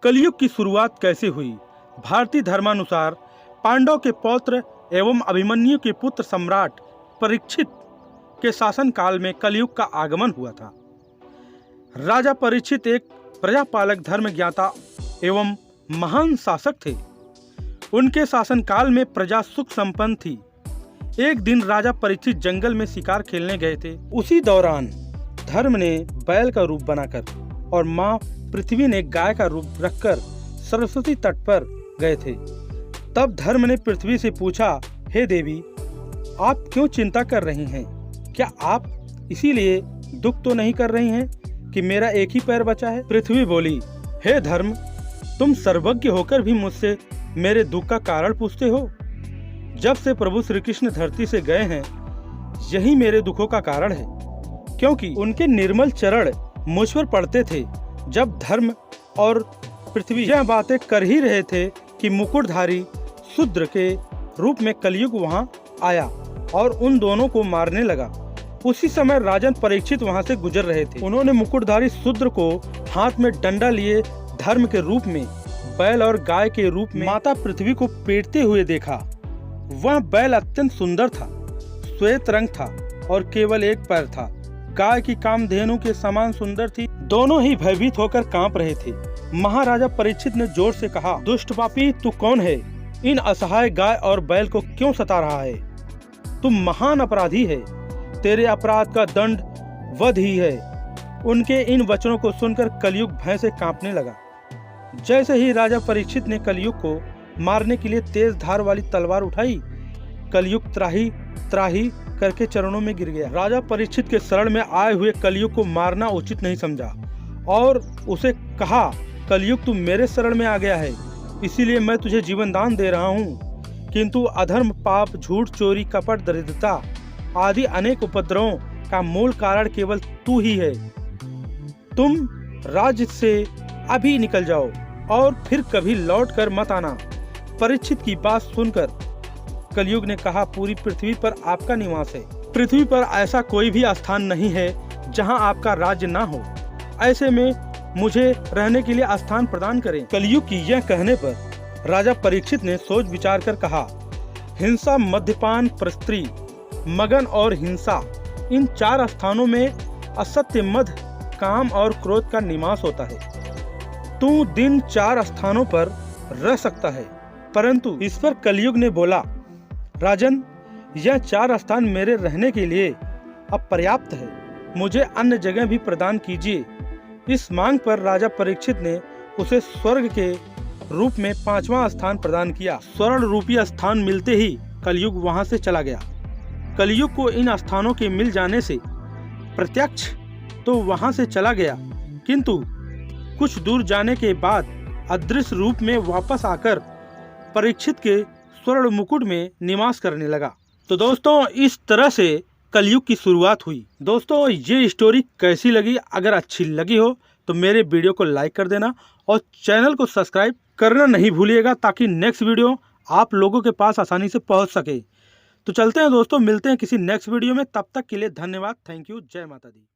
कलयुग की शुरुआत कैसे हुई? भारतीय धर्मानुसार पांडव के पौत्र एवं अभिमन्यु के पुत्र सम्राट परीक्षित के शासन काल में कलयुग का आगमन हुआ था। राजा परीक्षित एक प्रजापालक, धर्म ज्ञाता एवं महान शासक थे। उनके शासन काल में प्रजा सुख संपन्न थी। एक दिन राजा परीक्षित जंगल में शिकार खेलने गए थे। उसी दौरान धर्म ने बैल का रूप बनाकर और माँ पृथ्वी ने गाय का रूप रखकर सरस्वती तट पर गए थे। तब धर्म ने पृथ्वी से पूछा, हे देवी, आप क्यों चिंता कर रही हैं? क्या आप इसीलिए दुख तो नहीं कर रही हैं कि मेरा एक ही पैर बचा है? पृथ्वी बोली, हे धर्म, तुम सर्वज्ञ होकर भी मुझसे मेरे दुख का कारण पूछते हो। जब से प्रभु श्री कृष्ण धरती से गए हैं, यही मेरे दुखों का कारण है, क्योंकि उनके निर्मल चरण मुझ पर पड़ते थे। जब धर्म और पृथ्वी यह बातें कर ही रहे थे कि मुकुटधारी शूद्र के रूप में कलयुग वहां आया और उन दोनों को मारने लगा। उसी समय राजन परीक्षित वहां से गुजर रहे थे। उन्होंने मुकुटधारी शूद्र को हाथ में डंडा लिए धर्म के रूप में, बैल और गाय के रूप में माता पृथ्वी को पीटते हुए देखा। वह बैल अत्यंत सुंदर था, श्वेत रंग था और केवल एक पैर था। गाय की कामधेनु के समान सुंदर थी। दोनों ही भयभीत होकर कांप रहे थे। महाराजा परीक्षित ने जोर से कहा, दुष्ट पापी, तू कौन है? इन असहाय गाय और बैल को क्यों सता रहा है? तुम महान अपराधी है। तेरे अपराध का दंड वध ही है। उनके इन वचनों को सुनकर कलयुग भय से कांपने लगा। जैसे ही राजा परीक्षित ने कलयुग को मारने के लिए तेज धार वाली तलवार उठाई, कलयुग त्राही त्राही करके चरणों में गिर गया। राजा परीक्षित के शरण में आए हुए कलयुग को मारना उचित नहीं समझा और उसे कहा, कलयुग, तू मेरे शरण में आ गया है, इसीलिए मैं तुझे जीवन दान दे रहा हूँ। किंतु अधर्म, पाप, झूठ, चोरी, कपट, दरिद्रता आदि अनेक उपद्रवों का मूल कारण केवल तू ही है। तुम राज्य से अभी निकल जाओ और फिर कभी लौट कर मत आना। परीक्षित की बात सुनकर कलयुग ने कहा, पूरी पृथ्वी पर आपका निवास है। पृथ्वी पर ऐसा कोई भी स्थान नहीं है जहां आपका राज्य ना हो। ऐसे में मुझे रहने के लिए स्थान प्रदान करें। कलयुग की यह कहने पर राजा परीक्षित ने सोच विचार कर कहा, हिंसा, मद्यपान, परस्त्री, मगन और हिंसा, इन 4 स्थानों में असत्य, मद, काम और क्रोध का निवास होता है। तू दिन 4 स्थानों पर रह सकता है। परंतु इस पर कलयुग ने बोला, राजन, यह 4 स्थान मेरे रहने के लिए अब पर्याप्त है। मुझे अन्य जगह भी प्रदान कीजिए। इस मांग पर राजा परीक्षित ने उसे स्वर्ग के रूप में 5वां स्थान प्रदान किया। स्वर्ण रूपी स्थान मिलते ही कलयुग वहां से चला गया। कलयुग को इन स्थानों के मिल जाने से प्रत्यक्ष तो वहां से चला गया, किंतु कुछ दूर जाने के बाद अदृश्य रूप में वापस आकर परीक्षित के स्वर्ण मुकुट में निवास करने लगा। तो दोस्तों, इस तरह से कलयुग की शुरुआत हुई। दोस्तों, ये स्टोरी कैसी लगी? अगर अच्छी लगी हो तो मेरे वीडियो को लाइक कर देना और चैनल को सब्सक्राइब करना नहीं भूलिएगा, ताकि नेक्स्ट वीडियो आप लोगों के पास आसानी से पहुंच सके। तो चलते हैं दोस्तों, मिलते हैं किसी नेक्स्ट वीडियो में। तब तक के लिए धन्यवाद। Thank you. जय माता दी।